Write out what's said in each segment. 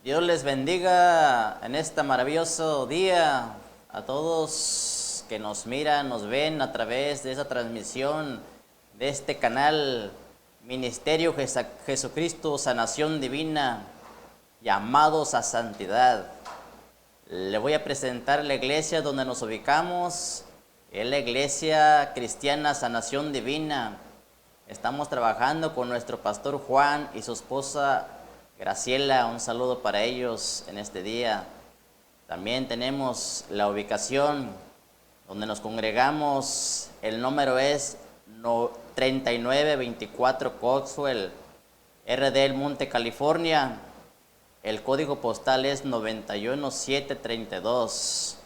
Dios les bendiga en este maravilloso día a todos que nos miran, nos ven a través de esa transmisión de este canal Ministerio Jesucristo Sanación Divina, llamados a santidad. Le voy a presentar la iglesia donde nos ubicamos, es la Iglesia Cristiana Sanación Divina. Estamos trabajando con nuestro pastor Juan y su esposa Graciela, un saludo para ellos en este día. También tenemos la ubicación donde nos congregamos, el número es 3924 Coxwell, RD El Monte, California. El código postal es 91732.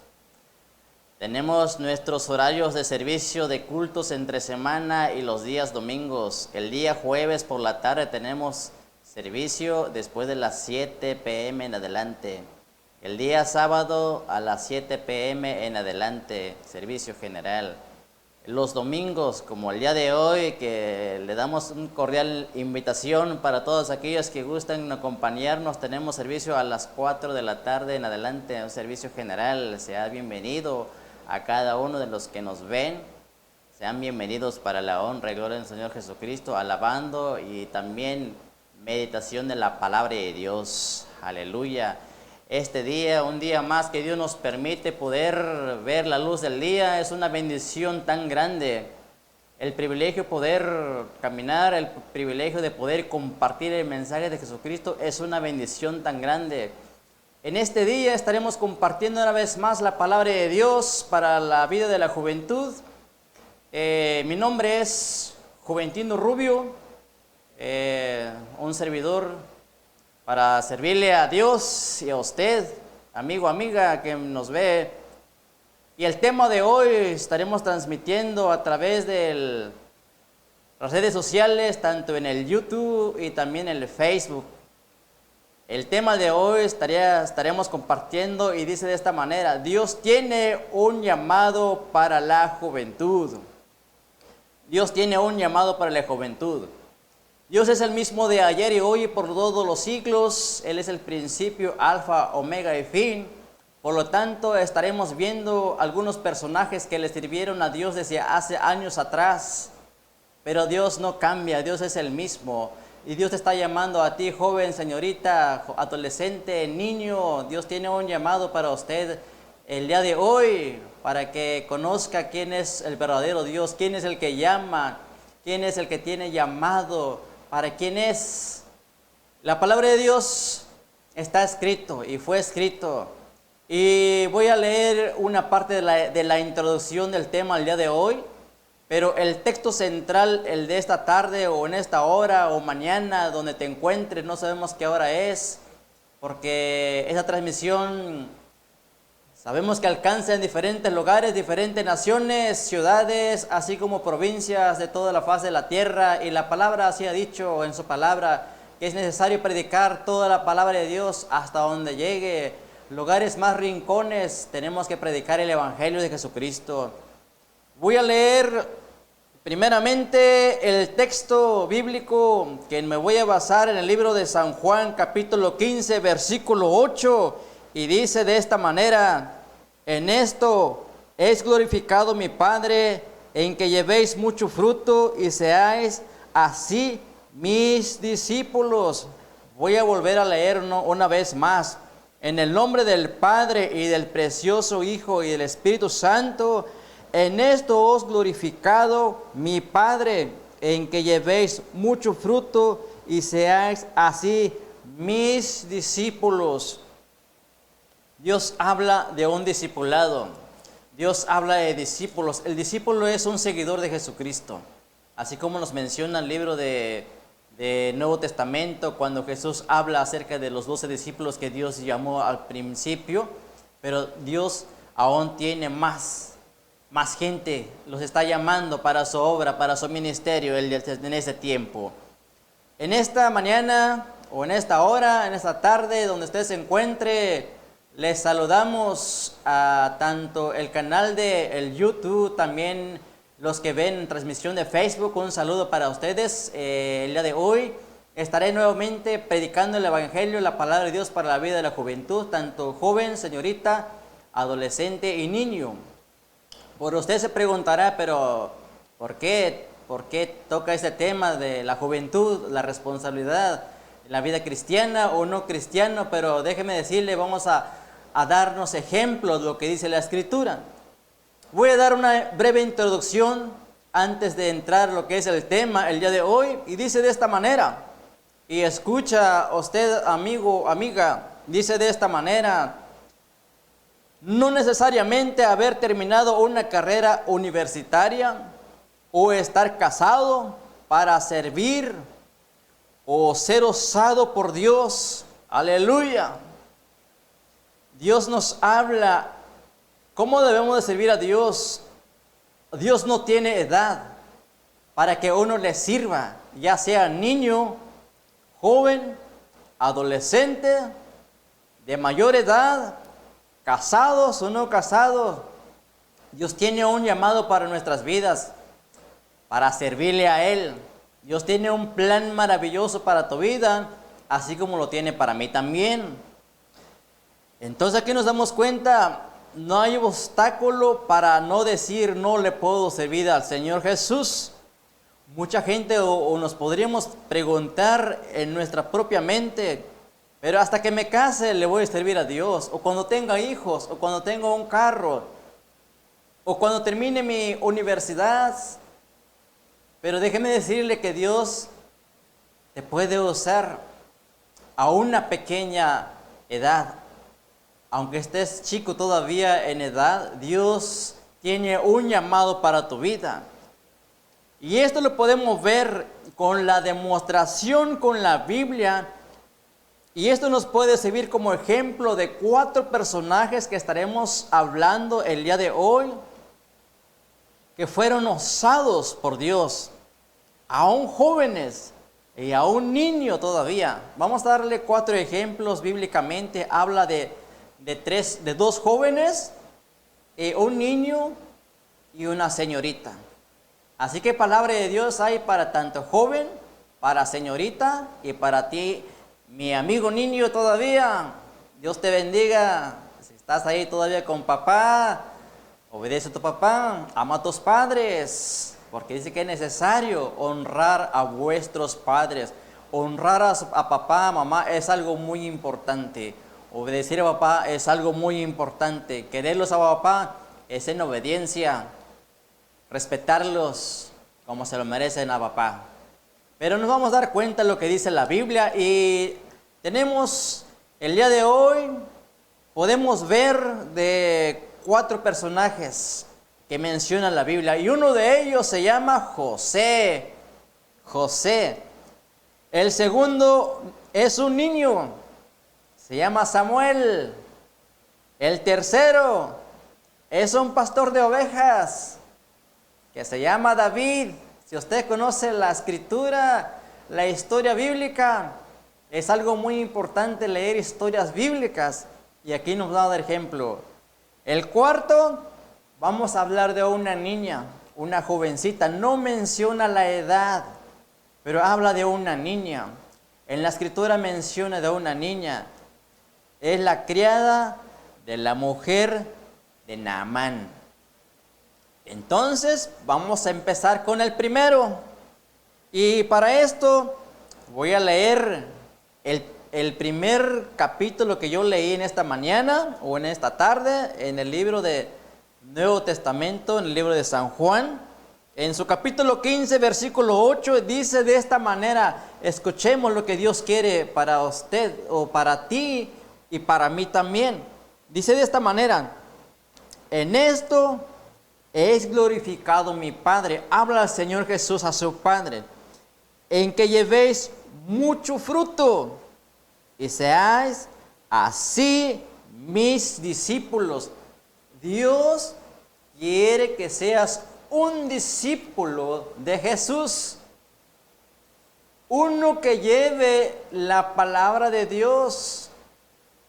Tenemos nuestros horarios de servicio de cultos entre semana y los días domingos. El día jueves por la tarde tenemos servicio después de las 7 p.m. en adelante. El día sábado a las 7 p.m. en adelante, servicio general. Los domingos, como el día de hoy, que le damos una cordial invitación para todos aquellos que gustan acompañarnos, tenemos servicio a las 4 de la tarde en adelante, un servicio general. Sea bienvenido a cada uno de los que nos ven. Sean bienvenidos para la honra y gloria del Señor Jesucristo, alabando y también meditación de la palabra de Dios. Aleluya. Este día, un día más que Dios nos permite poder ver la luz del día, es una bendición tan grande. El privilegio de poder caminar, el privilegio de poder compartir el mensaje de Jesucristo es una bendición tan grande. En este día estaremos compartiendo una vez más la palabra de Dios para la vida de la juventud. Mi nombre es Juventino Rubio, un servidor para servirle a Dios y a usted, amigo, amiga que nos ve. Y el tema de hoy estaremos transmitiendo a través de las redes sociales, tanto en el YouTube y también en el Facebook. El tema de hoy estaremos compartiendo y dice de esta manera: Dios tiene un llamado para la juventud. Dios tiene un llamado para la juventud. Dios es el mismo de ayer y hoy y por todos los siglos. Él es el principio, alfa, omega y fin. Por lo tanto, estaremos viendo algunos personajes que le sirvieron a Dios desde hace años atrás. Pero Dios no cambia, Dios es el mismo. Y Dios te está llamando a ti, joven, señorita, adolescente, niño. Dios tiene un llamado para usted el día de hoy, para que conozca quién es el verdadero Dios, quién es el que llama, quién es el que tiene llamado, para quién es. La palabra de Dios está escrito y fue escrito. Y voy a leer una parte de la introducción del tema el día de hoy. Pero el texto central, el de esta tarde o en esta hora o mañana, donde te encuentres, no sabemos qué hora es, porque esa transmisión sabemos que alcanza en diferentes lugares, diferentes naciones, ciudades, así como provincias de toda la faz de la tierra. Y la palabra así ha dicho en su palabra, que es necesario predicar toda la palabra de Dios hasta donde llegue. Lugares más rincones, tenemos que predicar el evangelio de Jesucristo. Voy a leer primeramente el texto bíblico que me voy a basar en el libro de San Juan, capítulo 15, versículo 8, y dice de esta manera: en esto es glorificado mi Padre, en que llevéis mucho fruto y seáis así mis discípulos. Voy a volver a leer una vez más. En el nombre del Padre y del precioso Hijo y del Espíritu Santo, en esto os glorificado mi Padre, en que llevéis mucho fruto y seáis así mis discípulos. Dios habla de un discipulado. Dios habla de discípulos. El discípulo es un seguidor de Jesucristo. Así como nos menciona el libro de Nuevo Testamento, cuando Jesús habla acerca de los 12 discípulos que Dios llamó al principio. Pero Dios aún tiene más gente, los está llamando para su obra, para su ministerio en este tiempo. En esta mañana o en esta hora, en esta tarde, donde usted se encuentre, les saludamos a tanto el canal de el YouTube, también los que ven transmisión de Facebook. Un saludo para ustedes el día de hoy. estaré nuevamente predicando el Evangelio, la palabra de Dios para la vida de la juventud, tanto joven, señorita, adolescente y niño. Por usted se preguntará, pero ¿por qué? ¿Por qué toca este tema de la juventud, la responsabilidad en la vida cristiana o no cristiana? Pero déjeme decirle, vamos a darnos ejemplos de lo que dice la Escritura. Voy a dar una breve introducción antes de entrar a lo que es el tema el día de hoy, y dice de esta manera, y escucha usted, amigo, amiga, dice de esta manera: no necesariamente haber terminado una carrera universitaria o estar casado para servir o ser usado por Dios. Aleluya. Dios nos habla cómo debemos de servir a Dios. Dios no tiene edad para que uno le sirva, ya sea niño, joven, adolescente, de mayor edad, casados o no casados. Dios tiene un llamado para nuestras vidas, para servirle a Él. Dios tiene un plan maravilloso para tu vida, así como lo tiene para mí también. Entonces aquí nos damos cuenta, no hay obstáculo para no decir no le puedo servir al Señor Jesús. Mucha gente o nos podríamos preguntar en nuestra propia mente, pero hasta que me case le voy a servir a Dios, o cuando tenga hijos, o cuando tenga un carro, o cuando termine mi universidad. Pero déjeme decirle que Dios te puede usar a una pequeña edad. Aunque estés chico todavía en edad, Dios tiene un llamado para tu vida. Y esto lo podemos ver con la demostración con la Biblia. Y esto nos puede servir como ejemplo de 4 personajes que estaremos hablando el día de hoy, que fueron usados por Dios, aún jóvenes y aún niños todavía. Vamos a darle 4 ejemplos bíblicamente. Habla de 2 jóvenes, un niño y una señorita. Así que palabra de Dios hay para tanto joven, para señorita y para ti, mi amigo niño todavía. Dios te bendiga. Si estás ahí todavía con papá, obedece a tu papá, ama a tus padres, porque dice que es necesario honrar a vuestros padres. Honrar a papá, mamá es algo muy importante. Obedecer a papá es algo muy importante. Quererlos a papá es en obediencia. Respetarlos como se lo merecen a papá. Pero nos vamos a dar cuenta de lo que dice la Biblia. Y tenemos el día de hoy, podemos ver de 4 personajes que menciona la Biblia. Y uno de ellos se llama José. José. El segundo es un niño. Se llama Samuel. El tercero es un pastor de ovejas que se llama David. Si usted conoce la escritura, la historia bíblica, es algo muy importante leer historias bíblicas. Y aquí nos va a dar ejemplo. El cuarto, vamos a hablar de una niña, una jovencita. No menciona la edad, pero habla de una niña. En la escritura menciona de una niña. Es la criada de la mujer de Naamán. Entonces, vamos a empezar con el primero. Y para esto, voy a leer el primer capítulo que yo leí en esta mañana o en esta tarde, en el libro de Nuevo Testamento, en el libro de San Juan. En su capítulo 15, versículo 8, dice de esta manera: escuchemos lo que Dios quiere para usted o para ti y para mí también. Dice de esta manera: en esto es glorificado mi Padre. Habla el Señor Jesús a su Padre, en que llevéis mucho fruto y seáis así mis discípulos. Dios quiere que seas un discípulo de Jesús. Uno que lleve la palabra de Dios.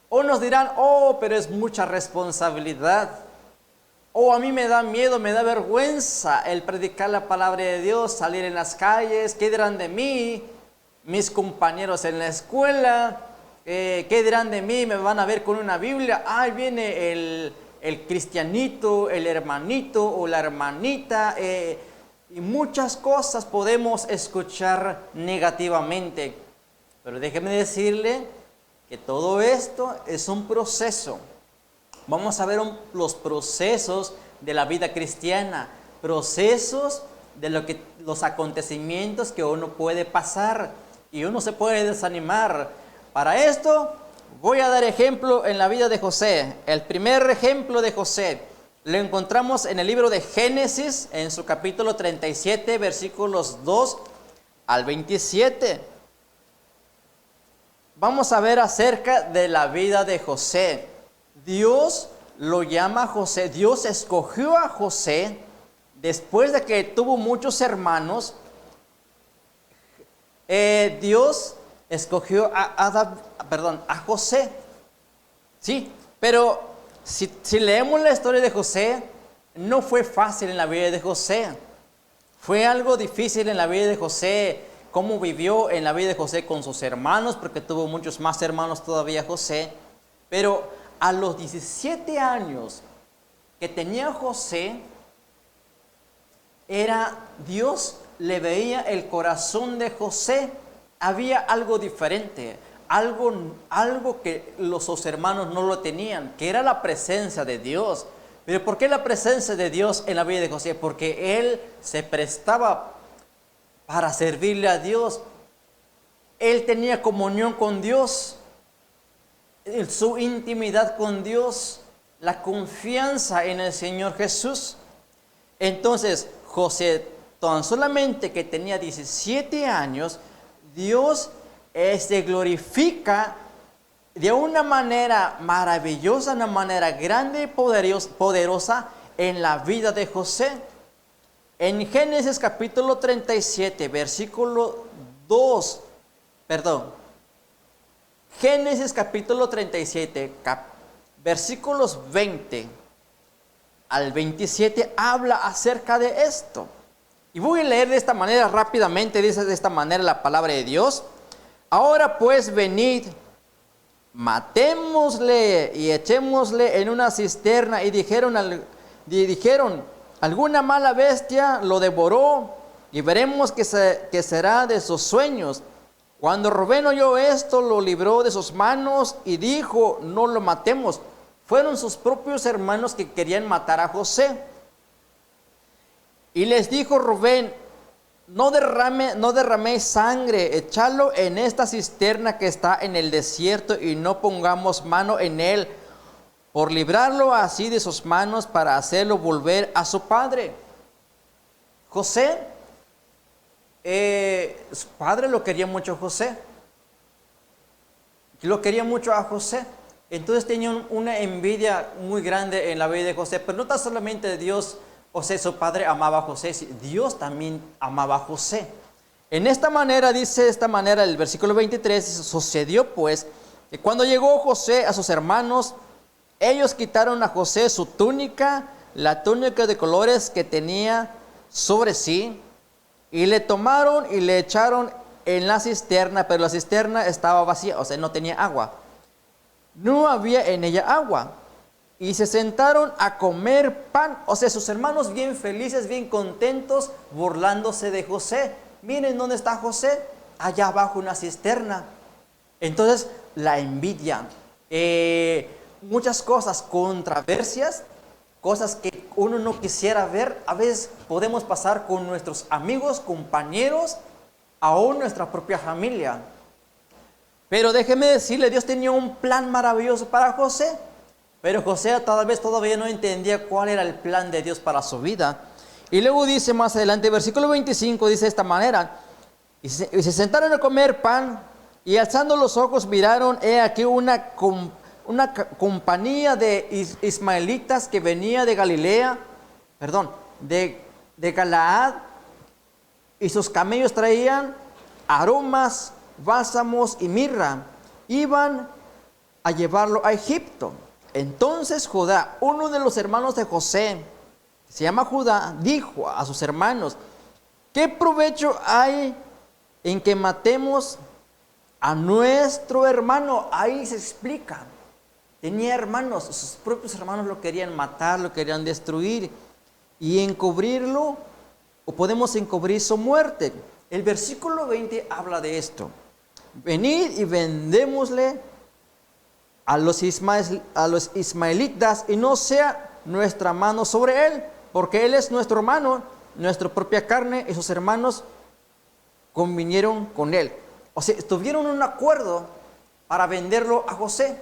Unos dirán: oh, pero es mucha responsabilidad. Oh, a mí me da miedo, me da vergüenza el predicar la palabra de Dios, salir en las calles. ¿Qué dirán de mí? mis compañeros en la escuela, ¿qué dirán de mí? Me van a ver con una Biblia. Ahí viene el cristianito, el hermanito o la hermanita. Y muchas cosas podemos escuchar negativamente. Pero déjeme decirle que todo esto es un proceso. Vamos a ver los procesos de la vida cristiana, procesos de los acontecimientos que uno puede pasar y uno se puede desanimar. Para esto voy a dar ejemplo en la vida de José. El primer ejemplo de José lo encontramos en el libro de Génesis, en su capítulo 37, versículos 2 al 27. Vamos a ver acerca de la vida de José. Dios lo llama José. Dios escogió a José después de que tuvo muchos hermanos. Dios escogió a José. Sí, pero si leemos la historia de José, no fue fácil en la vida de José. Fue algo difícil en la vida de José. Cómo vivió en la vida de José con sus hermanos, porque tuvo muchos más hermanos todavía José. Pero a los 17 años que tenía José, Dios le veía el corazón de José. Había algo diferente, algo que sus hermanos no lo tenían, que era la presencia de Dios. Pero ¿por qué la presencia de Dios en la vida de José? Porque él se prestaba para servirle a Dios. Él tenía comunión con Dios, su intimidad con Dios, la confianza en el Señor Jesús. Entonces, José, tan solamente que tenía 17 años, Dios se glorifica de una manera maravillosa, una manera grande y poderosa en la vida de José. En Génesis capítulo 37, versículo 2, Génesis capítulo 37, versículos 20 al 27 habla acerca de esto. Y voy a leer de esta manera rápidamente, dice de esta manera la palabra de Dios. Ahora pues venid, matémosle y echémosle en una cisterna. Y dijeron, alguna mala bestia lo devoró y veremos qué será de sus sueños. Cuando Rubén oyó esto, lo libró de sus manos y dijo, no lo matemos. Fueron sus propios hermanos que querían matar a José. Y les dijo Rubén, no derraméis sangre, echadlo en esta cisterna que está en el desierto y no pongamos mano en él, por librarlo así de sus manos para hacerlo volver a su padre. José, su padre lo quería mucho a José. Lo quería mucho a José. Entonces tenían una envidia muy grande en la vida de José. Pero no tan solamente Dios, su padre amaba a José, Dios también amaba a José. En esta manera, el versículo 23, sucedió pues, que cuando llegó José a sus hermanos, ellos quitaron a José su túnica, la túnica de colores que tenía sobre sí, y le tomaron y le echaron en la cisterna, pero la cisterna estaba vacía, no tenía agua. No había en ella agua. Y se sentaron a comer pan. Sus hermanos bien felices, bien contentos, burlándose de José. Miren dónde está José, allá abajo una cisterna. Entonces, la envidia, muchas cosas, controversias, cosas que uno no quisiera ver. A veces podemos pasar con nuestros amigos, compañeros, aún nuestra propia familia. Pero déjeme decirle, Dios tenía un plan maravilloso para José. Pero José todavía no entendía cuál era el plan de Dios para su vida. Y luego dice más adelante, versículo 25, dice de esta manera, y se sentaron a comer pan, y alzando los ojos miraron, he aquí una compañía de ismaelitas que venía de Galilea, de Galaad, y sus camellos traían aromas, bálsamos y mirra. Iban a llevarlo a Egipto. Entonces Judá, uno de los hermanos de José, que se llama Judá, dijo a sus hermanos, ¿qué provecho hay en que matemos a nuestro hermano. Ahí se explica. Tenía hermanos, sus propios hermanos lo querían matar, lo querían destruir y encubrirlo, o podemos encubrir su muerte. El versículo 20 habla de esto. Venid y vendémosle a los ismaelitas y no sea nuestra mano sobre él, porque él es nuestro hermano, nuestra propia carne, y sus hermanos convinieron con él. O sea, tuvieron un acuerdo para venderlo a José.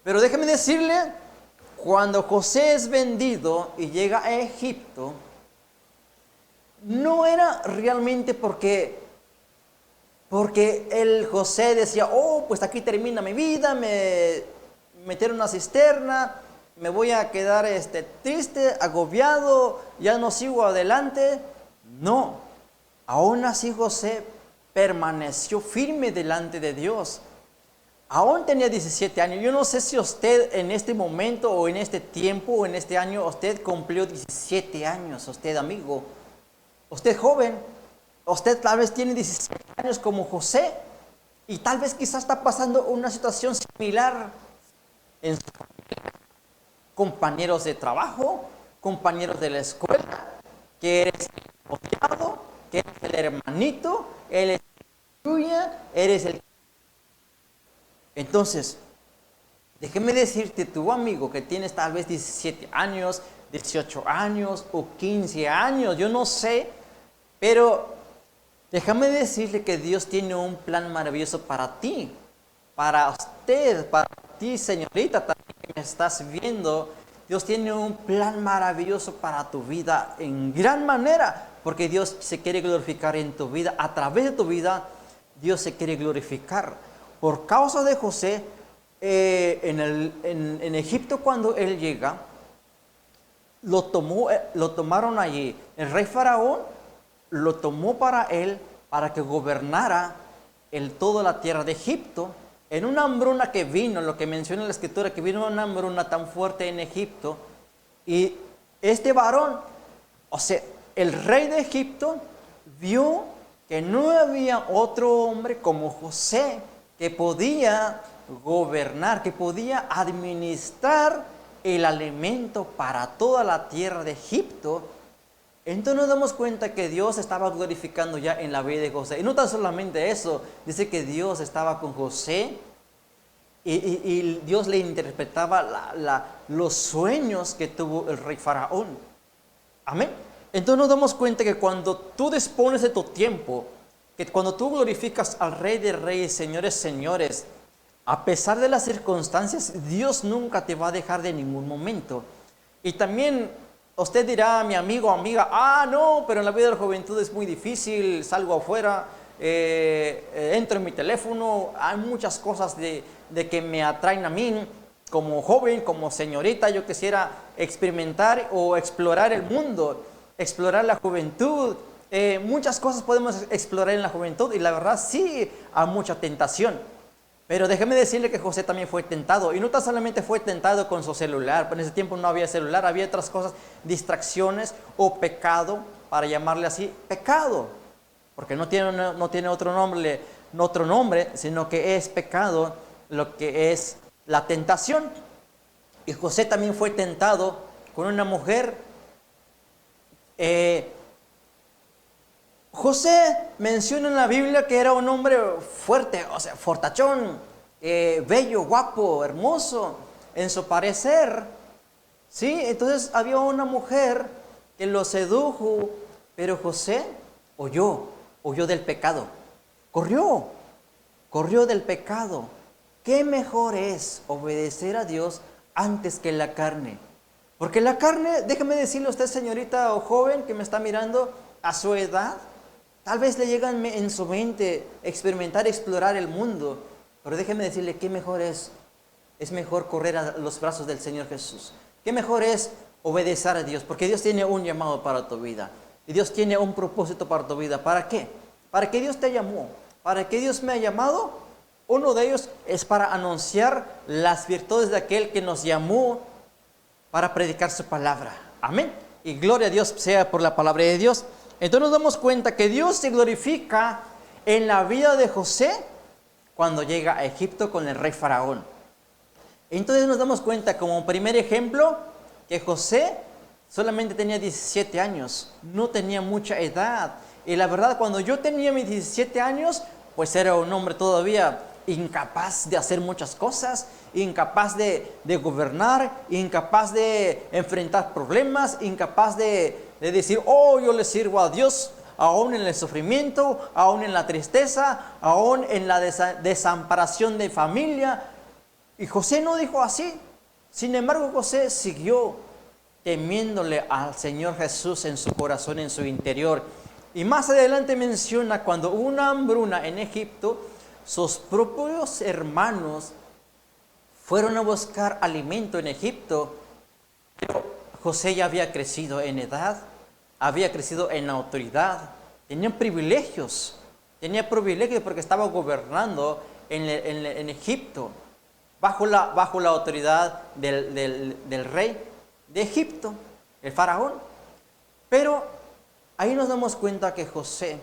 Pero déjeme decirle, cuando José es vendido y llega a Egipto, no era realmente porque el José decía, oh, pues aquí termina mi vida, me metieron en una cisterna, me voy a quedar triste, agobiado, ya no sigo adelante. No, aún así José permaneció firme delante de Dios. Aún tenía 17 años. Yo no sé si usted en este momento o en este tiempo o en este año usted cumplió 17 años, usted amigo, usted joven, usted tal vez tiene 17 años como José y tal vez quizás está pasando una situación similar en su familia, compañeros de trabajo, compañeros de la escuela, que eres el odiado, que eres el hermanito, eres el tuya, eres el... Entonces, déjeme decirte, tu amigo que tienes tal vez 17 años, 18 años o 15 años, yo no sé, pero déjame decirle que Dios tiene un plan maravilloso para ti, para usted, para ti, señorita, también que me estás viendo. Dios tiene un plan maravilloso para tu vida en gran manera, porque Dios se quiere glorificar en tu vida. A través de tu vida, Dios se quiere glorificar. Por causa de José, en Egipto cuando él llega, lo tomaron allí. El rey Faraón lo tomó para él, para que gobernara toda la tierra de Egipto. En una hambruna que vino, lo que menciona la escritura, que vino una hambruna tan fuerte en Egipto, y este varón, o sea, el rey de Egipto, vio que no había otro hombre como José, que podía gobernar, que podía administrar el alimento para toda la tierra de Egipto. Entonces nos damos cuenta que Dios estaba glorificando ya en la vida de José. Y no tan solamente eso, dice que Dios estaba con José y Dios le interpretaba los sueños que tuvo el rey Faraón. Amén. Entonces nos damos cuenta que cuando tú dispones de tu tiempo, que cuando tú glorificas al Rey de Reyes, Señores, Señores, a pesar de las circunstancias, Dios nunca te va a dejar de ningún momento. Y también usted dirá, mi amigo o amiga, no, pero en la vida de la juventud es muy difícil, salgo afuera, entro en mi teléfono, hay muchas cosas de que me atraen a mí. Como joven, como señorita, yo quisiera experimentar o explorar el mundo, explorar la juventud. Muchas cosas podemos explorar en la juventud y la verdad sí hay mucha tentación. Pero déjeme decirle que José también fue tentado, y no tan solamente fue tentado con su celular, pero en ese tiempo no había celular, había otras cosas, distracciones o pecado, para llamarle así, pecado, porque no tiene otro nombre, sino que es pecado lo que es la tentación. Y José también fue tentado con una mujer. José menciona en la Biblia que era un hombre fuerte, o sea, fortachón, bello, guapo, hermoso, en su parecer. ¿Sí? Entonces había una mujer que lo sedujo, pero José huyó del pecado, corrió del pecado. ¿Qué mejor es obedecer a Dios antes que la carne? Porque la carne, déjeme decirle a usted, señorita o joven que me está mirando, a su edad, tal vez le llegan en su mente experimentar, explorar el mundo, pero déjeme decirle qué mejor es mejor correr a los brazos del Señor Jesús. Qué mejor es obedecer a Dios, porque Dios tiene un llamado para tu vida, y Dios tiene un propósito para tu vida. ¿Para qué? ¿Para qué Dios te llamó? ¿Para qué Dios me ha llamado? Uno de ellos es para anunciar las virtudes de aquel que nos llamó para predicar su palabra. Amén. Y gloria a Dios sea por la palabra de Dios. Entonces nos damos cuenta que Dios se glorifica en la vida de José cuando llega a Egipto con el rey Faraón. Entonces nos damos cuenta como primer ejemplo que José solamente tenía 17 años, no tenía mucha edad. Y la verdad, cuando yo tenía mis 17 años, pues era un hombre todavía incapaz de hacer muchas cosas, incapaz de gobernar, incapaz de enfrentar problemas, incapaz de decir, oh, yo le sirvo a Dios, aún en el sufrimiento, aún en la tristeza, aún en la desamparación de familia. Y José no dijo así. Sin embargo, José siguió temiéndole al Señor Jesús en su corazón, en su interior. Y más adelante menciona cuando hubo una hambruna en Egipto, sus propios hermanos fueron a buscar alimento en Egipto, pero José ya había crecido en edad, había crecido en autoridad, tenía privilegios porque estaba gobernando en Egipto, bajo la autoridad del rey de Egipto, el faraón. Pero ahí nos damos cuenta que José,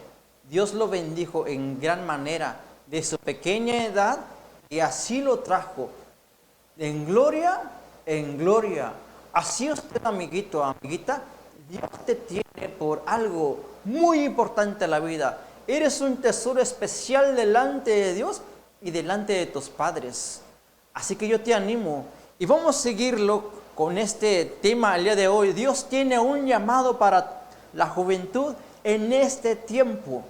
Dios lo bendijo en gran manera de su pequeña edad y así lo trajo en gloria en gloria. Así usted, amiguito, amiguita, Dios te tiene por algo muy importante en la vida. Eres un tesoro especial delante de Dios y delante de tus padres. Así que yo te animo y vamos a seguirlo con este tema el día de hoy. Dios tiene un llamado para la juventud en este tiempo.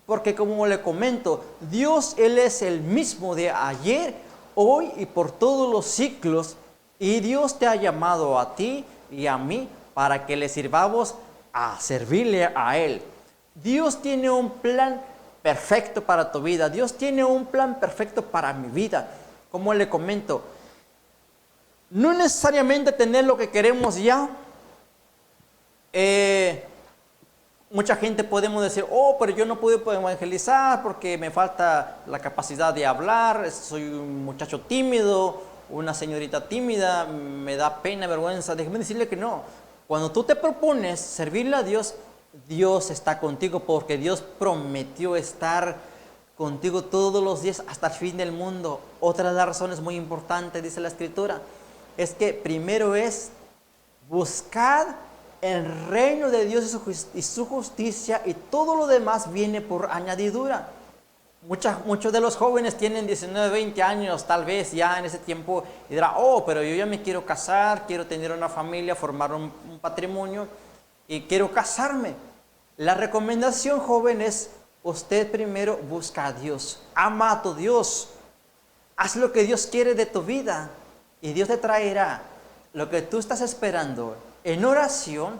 Porque como le comento, Dios, Él es el mismo de ayer, hoy y por todos los siglos. Y Dios te ha llamado a ti y a mí para que le sirvamos a servirle a Él. Dios tiene un plan perfecto para tu vida. Dios tiene un plan perfecto para mi vida. Como le comento, no necesariamente tener lo que queremos ya. Mucha gente podemos decir, oh, pero yo no puedo evangelizar porque me falta la capacidad de hablar, soy un muchacho tímido, una señorita tímida, me da pena, vergüenza. Déjeme decirle que no. Cuando tú te propones servirle a Dios, Dios está contigo porque Dios prometió estar contigo todos los días hasta el fin del mundo. Otra de las razones muy importantes, dice la Escritura, es que primero es buscar el reino de Dios y su justicia, y todo lo demás viene por añadidura. Muchos de los jóvenes tienen 19, 20 años, tal vez ya en ese tiempo, y dirán, oh, pero yo ya me quiero casar, quiero tener una familia, formar un patrimonio, y quiero casarme. La recomendación, joven, es usted primero busca a Dios, ama a tu Dios, haz lo que Dios quiere de tu vida, y Dios te traerá lo que tú estás esperando en oración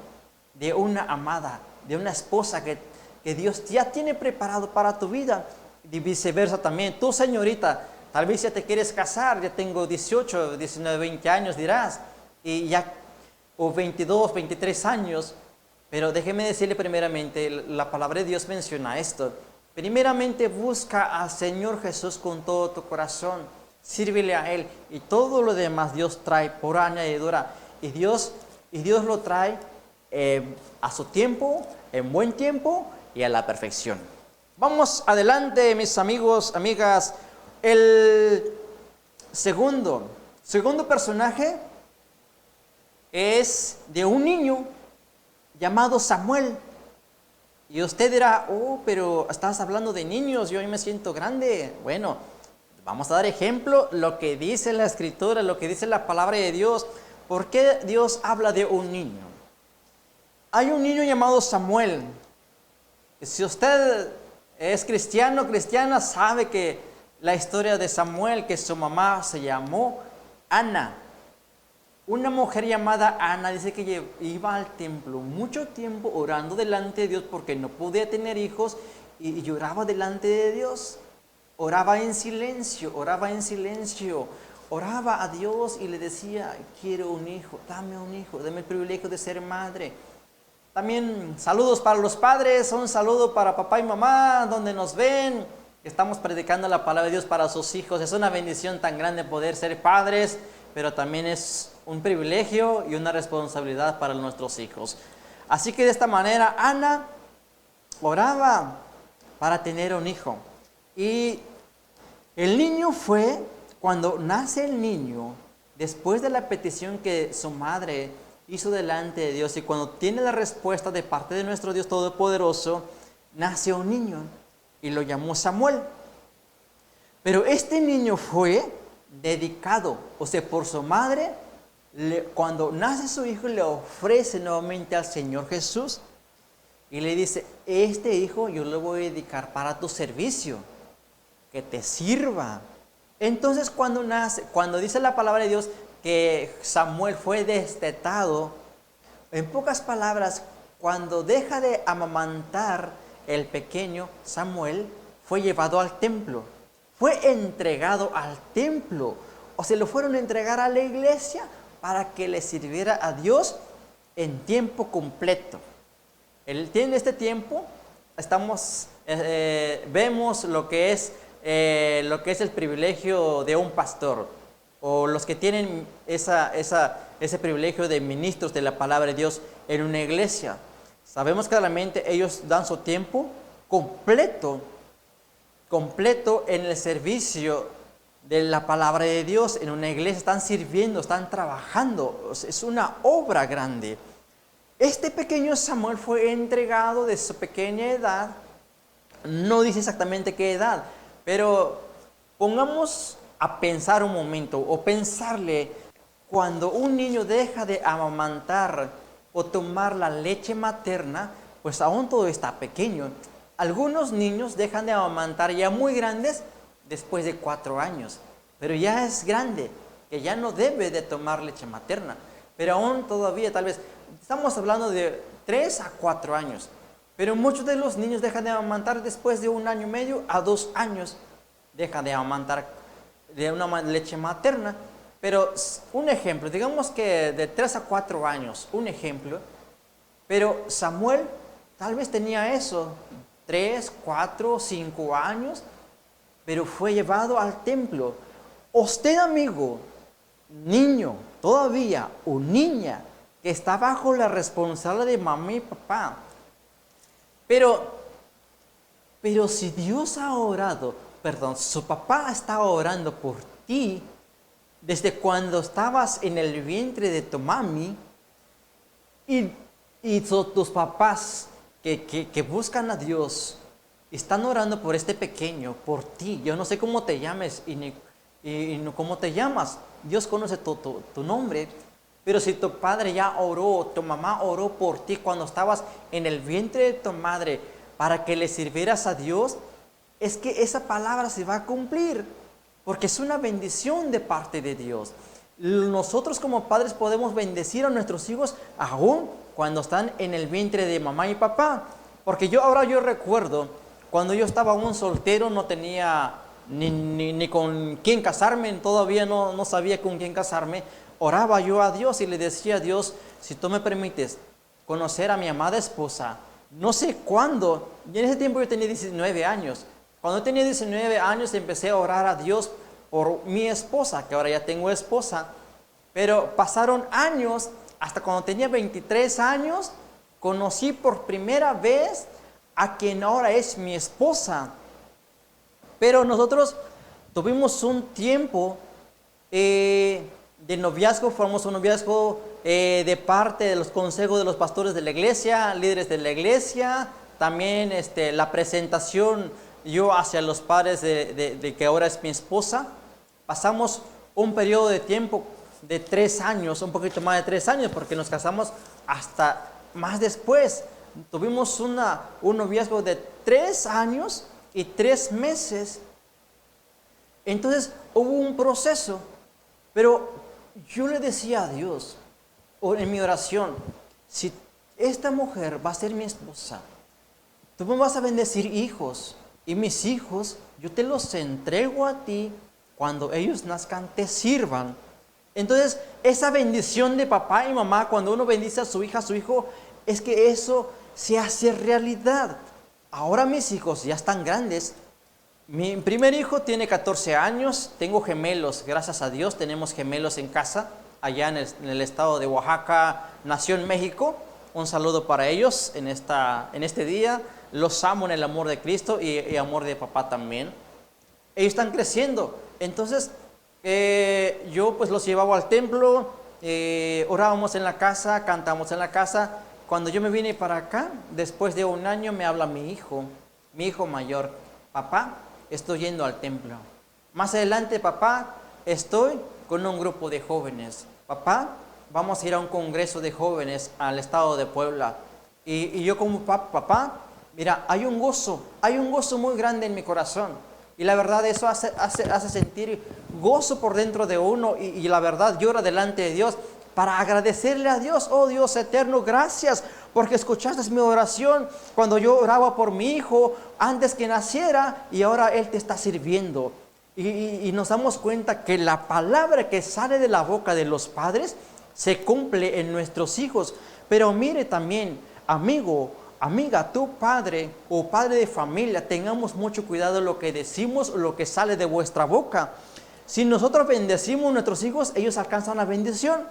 de una amada, de una esposa que Dios ya tiene preparado para tu vida. Y viceversa también. Tú, señorita, tal vez ya te quieres casar, ya tengo 18, 19, 20 años, dirás, y ya, o 22, 23 años. Pero déjeme decirle primeramente, la palabra de Dios menciona esto. Primeramente busca al Señor Jesús con todo tu corazón, sírvele a Él, y todo lo demás Dios trae por añadidura. Y Dios lo trae a su tiempo, en buen tiempo y a la perfección. Vamos adelante, mis amigos, amigas. El segundo personaje es de un niño llamado Samuel. Y usted dirá, oh, pero estás hablando de niños, yo hoy me siento grande. Bueno, vamos a dar ejemplo lo que dice la Escritura, lo que dice la palabra de Dios. ¿Por qué Dios habla de un niño? Hay un niño llamado Samuel. Si usted es cristiana, sabe que la historia de Samuel, que su mamá se llamó Ana. Una mujer llamada Ana dice que iba al templo mucho tiempo orando delante de Dios porque no podía tener hijos y lloraba delante de Dios. Oraba en silencio, oraba a Dios y le decía, quiero un hijo, dame el privilegio de ser madre. También saludos para los padres, un saludo para papá y mamá, donde nos ven. Estamos predicando la palabra de Dios para sus hijos. Es una bendición tan grande poder ser padres, pero también es un privilegio y una responsabilidad para nuestros hijos. Así que de esta manera Ana oraba para tener un hijo. Y el niño fue, cuando nace el niño, después de la petición que su madre hizo delante de Dios y cuando tiene la respuesta de parte de nuestro Dios Todopoderoso, nace un niño y lo llamó Samuel. Pero este niño fue dedicado, o sea, por su madre, cuando nace su hijo le ofrece nuevamente al Señor Jesús y le dice, este hijo yo lo voy a dedicar para tu servicio, que te sirva. Entonces cuando dice la palabra de Dios que Samuel fue destetado, en pocas palabras, cuando deja de amamantar el pequeño Samuel, fue llevado al templo, fue entregado al templo, o se lo fueron a entregar a la iglesia para que le sirviera a Dios en tiempo completo. En este tiempo vemos lo que es el privilegio de un pastor, o los que tienen ese privilegio de ministros de la palabra de Dios en una iglesia. Sabemos claramente ellos dan su tiempo completo en el servicio de la palabra de Dios en una iglesia. Están sirviendo, están trabajando, es una obra grande. Este pequeño Samuel fue entregado de su pequeña edad, no dice exactamente qué edad, pero pongamos a pensar un momento, o pensarle, cuando un niño deja de amamantar o tomar la leche materna, pues aún todo está pequeño. Algunos niños dejan de amamantar ya muy grandes después de 4 años, pero ya es grande, que ya no debe de tomar leche materna, pero aún todavía tal vez, estamos hablando de 3 a 4 años, pero muchos de los niños dejan de amamantar después de 1 año y medio a 2 años, dejan de amamantar de una leche materna. Pero un ejemplo, digamos que de 3 a 4 años, un ejemplo, pero Samuel tal vez tenía eso, 3, 4, 5 años, pero fue llevado al templo. Usted, amigo, niño, todavía, o niña, que está bajo la responsabilidad de mamá y papá. Pero si Dios ha orado, su papá está orando por ti, desde cuando estabas en el vientre de tu mami, y tus papás que buscan a Dios, están orando por este pequeño, por ti. Yo no sé cómo te llames y cómo te llamas. Dios conoce tu nombre. Pero si tu padre ya oró, tu mamá oró por ti cuando estabas en el vientre de tu madre para que le sirvieras a Dios, es que esa palabra se va a cumplir, porque es una bendición de parte de Dios. Nosotros como padres podemos bendecir a nuestros hijos aún cuando están en el vientre de mamá y papá. Porque yo recuerdo, cuando yo estaba aún soltero, no tenía ni con quién casarme, todavía no sabía con quién casarme. Oraba yo a Dios y le decía a Dios, si tú me permites conocer a mi amada esposa, no sé cuándo, y en ese tiempo yo tenía 19 años. Cuando tenía 19 años empecé a orar a Dios por mi esposa, que ahora ya tengo esposa, pero pasaron años, hasta cuando tenía 23 años, conocí por primera vez a quien ahora es mi esposa. Pero nosotros tuvimos un tiempo de noviazgo, formamos un noviazgo de parte de los consejos de los pastores de la iglesia, líderes de la iglesia, también la presentación yo hacia los padres de que ahora es mi esposa. Pasamos un periodo de tiempo de 3 años, un poquito más de 3 años, porque nos casamos hasta más después. Tuvimos un noviazgo de 3 años y 3 meses. Entonces hubo un proceso, pero yo le decía a Dios en mi oración, si esta mujer va a ser mi esposa, tú me vas a bendecir hijos, y mis hijos yo te los entrego a ti, cuando ellos nazcan te sirvan. Entonces esa bendición de papá y mamá, cuando uno bendice a su hija, a su hijo, es que eso se hace realidad. Ahora mis hijos ya están grandes. Mi primer hijo tiene 14 años, tengo gemelos, gracias a Dios tenemos gemelos en casa, allá en el estado de Oaxaca, nació en México. Un saludo para ellos en este día. los amo en el amor de Cristo y amor de papá también. Ellos están creciendo. Entonces, yo pues los llevaba al templo, orábamos en la casa, cantamos en la casa. Cuando yo me vine para acá, después de un año me habla mi hijo mayor. Papá, estoy yendo al templo. Más adelante, papá, estoy con un grupo de jóvenes. Papá, vamos a ir a un congreso de jóvenes al estado de Puebla. Y yo como papá, mira, hay un gozo muy grande en mi corazón. Y la verdad eso hace sentir gozo por dentro de uno. Y la verdad llora delante de Dios para agradecerle a Dios. Oh Dios eterno, gracias porque escuchaste mi oración cuando yo oraba por mi hijo antes que naciera y ahora Él te está sirviendo. Y nos damos cuenta que la palabra que sale de la boca de los padres se cumple en nuestros hijos. Pero mire también, amigo, amiga, tú padre o padre de familia, tengamos mucho cuidado de lo que decimos, lo que sale de vuestra boca. Si nosotros bendecimos a nuestros hijos, ellos alcanzan la bendición.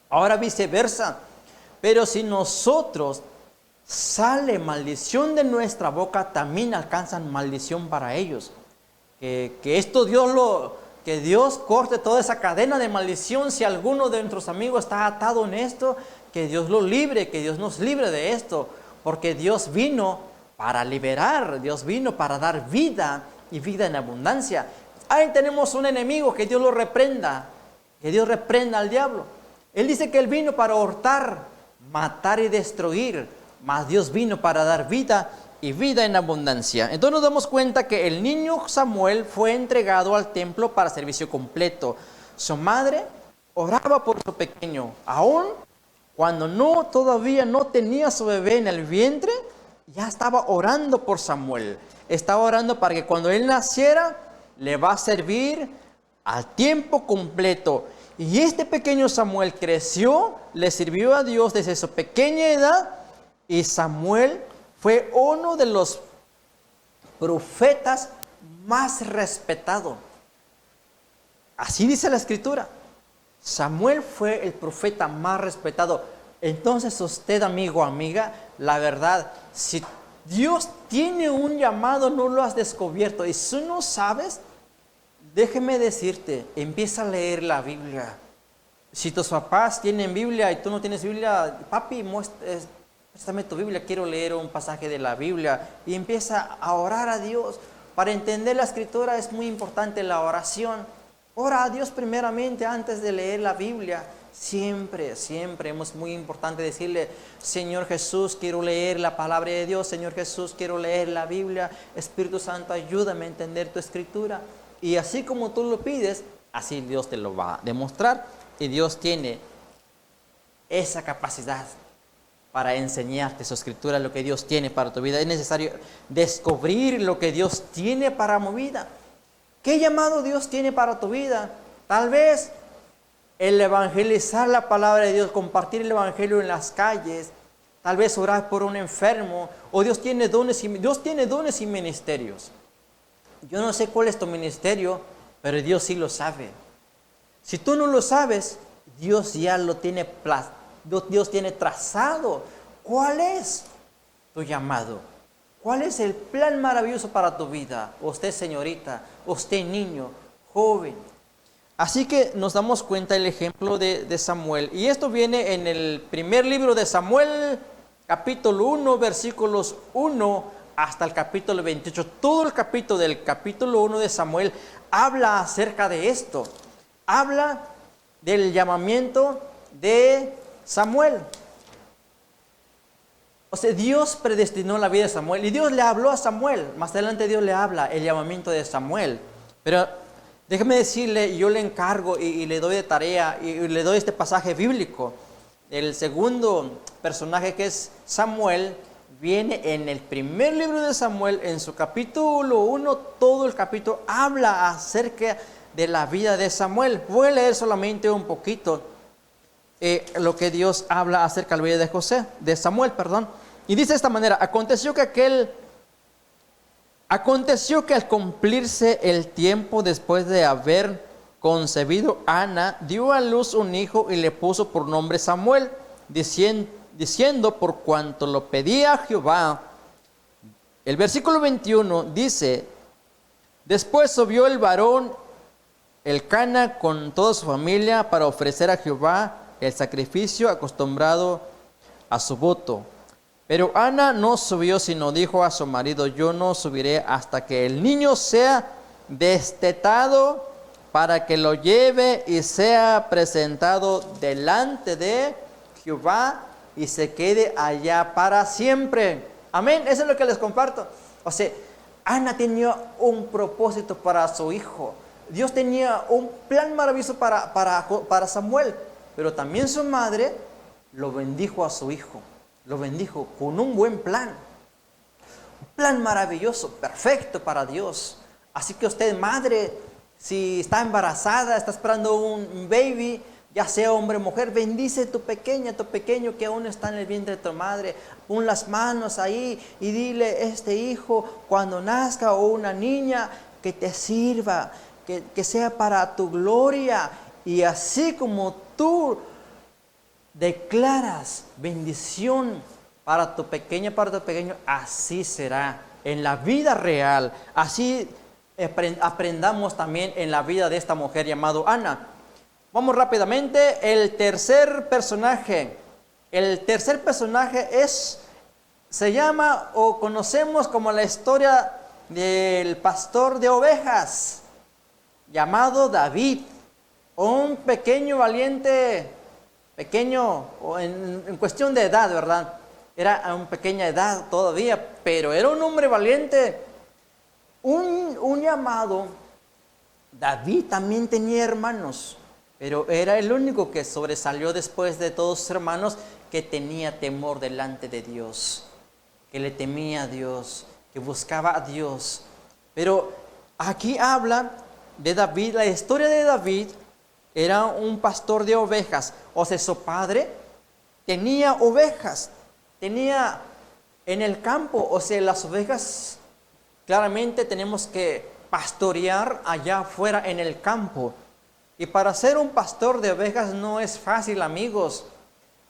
Ahora viceversa. Pero si nosotros sale maldición de nuestra boca, también alcanzan maldición para ellos. Que Dios corte toda esa cadena de maldición. Si alguno de nuestros amigos está atado en esto, que Dios lo libre, que Dios nos libre de esto. Porque Dios vino para liberar, Dios vino para dar vida y vida en abundancia. Ahí tenemos un enemigo, que Dios lo reprenda, que Dios reprenda al diablo. Él dice que Él vino para hurtar, matar y destruir, mas Dios vino para dar vida y vida en abundancia. Entonces nos damos cuenta que el niño Samuel fue entregado al templo para servicio completo. Su madre oraba por su pequeño, aún cuando todavía no tenía su bebé en el vientre, ya estaba orando por Samuel. Estaba orando para que cuando él naciera, le va a servir al tiempo completo. Y este pequeño Samuel creció, le sirvió a Dios desde su pequeña edad, y Samuel fue uno de los profetas más respetados. Así dice la Escritura. Samuel fue el profeta más respetado. Entonces usted, amigo, amiga, la verdad, si Dios tiene un llamado, no lo has descubierto. Y si no sabes, déjeme decirte, empieza a leer la Biblia. Si tus papás tienen Biblia y tú no tienes Biblia, papi, préstame tu Biblia, quiero leer un pasaje de la Biblia. Y empieza a orar a Dios. Para entender la Escritura es muy importante la oración. Ora a Dios primeramente antes de leer la Biblia. Siempre es muy importante decirle: Señor Jesús, quiero leer la palabra de Dios. Señor Jesús, quiero leer la Biblia. Espíritu Santo, ayúdame a entender tu Escritura. Y así como tú lo pides, así Dios te lo va a demostrar. Y Dios tiene esa capacidad para enseñarte su Escritura, lo que Dios tiene para tu vida. Es necesario descubrir lo que Dios tiene para tu vida. ¿Qué llamado Dios tiene para tu vida? Tal vez el evangelizar la palabra de Dios, compartir el evangelio en las calles, tal vez orar por un enfermo, o Dios tiene dones y ministerios. Yo no sé cuál es tu ministerio, pero Dios sí lo sabe. Si tú no lo sabes, Dios ya lo tiene Dios tiene trazado. ¿Cuál es tu llamado? ¿Cuál es el plan maravilloso para tu vida? Usted, señorita, usted, niño, joven. Así que nos damos cuenta el ejemplo de Samuel. Y esto viene en el primer libro de Samuel, capítulo 1, versículos 1 hasta el capítulo 28. Todo el capítulo del capítulo 1 de Samuel habla acerca de esto. Habla del llamamiento de Samuel. O sea, Dios predestinó la vida de Samuel y Dios le habló a Samuel. Más adelante Dios le habla el llamamiento de Samuel. Pero déjeme decirle, yo le encargo y le doy de tarea y le doy este pasaje bíblico. El segundo personaje, que es Samuel, viene en el primer libro de Samuel, en su capítulo 1, todo el capítulo habla acerca de la vida de Samuel. Voy a leer solamente un poquito lo que Dios habla acerca de la vida de Samuel. Y dice de esta manera: aconteció que al cumplirse el tiempo, después de haber concebido Ana, dio a luz un hijo y le puso por nombre Samuel, diciendo: por cuanto lo pedía a Jehová. El versículo 21 dice, después subió el varón Elcana con toda su familia para ofrecer a Jehová el sacrificio acostumbrado a su voto. Pero Ana no subió, sino dijo a su marido, yo no subiré hasta que el niño sea destetado, para que lo lleve y sea presentado delante de Jehová y se quede allá para siempre. Amén, eso es lo que les comparto. O sea, Ana tenía un propósito para su hijo. Dios tenía un plan maravilloso para Samuel, pero también su madre lo bendijo a su hijo. Lo bendijo con un buen plan. Un plan maravilloso, perfecto para Dios. Así que usted, madre, si está embarazada, está esperando un baby, ya sea hombre o mujer, bendice tu pequeño que aún está en el vientre de tu madre. Pon las manos ahí y dile, este hijo, cuando nazca, o una niña, que te sirva, que sea para tu gloria. Y así como tú declaras bendición para tu pequeño, así será en la vida real. Así aprendamos también en la vida de esta mujer llamada Ana. Vamos rápidamente. El tercer personaje se llama o conocemos como la historia del pastor de ovejas llamado David, un pequeño valiente. Pequeño en cuestión de edad, ¿verdad? Era a una pequeña edad todavía, pero era un hombre valiente. Un llamado David también tenía hermanos, pero era el único que sobresalió después de todos sus hermanos, que tenía temor delante de Dios, que le temía a Dios, que buscaba a Dios. Pero aquí habla de David, la historia de David. Era un pastor de ovejas. O sea, su padre tenía ovejas. Tenía en el campo. O sea, las ovejas, claramente tenemos que pastorear allá afuera en el campo. Y para ser un pastor de ovejas no es fácil, amigos.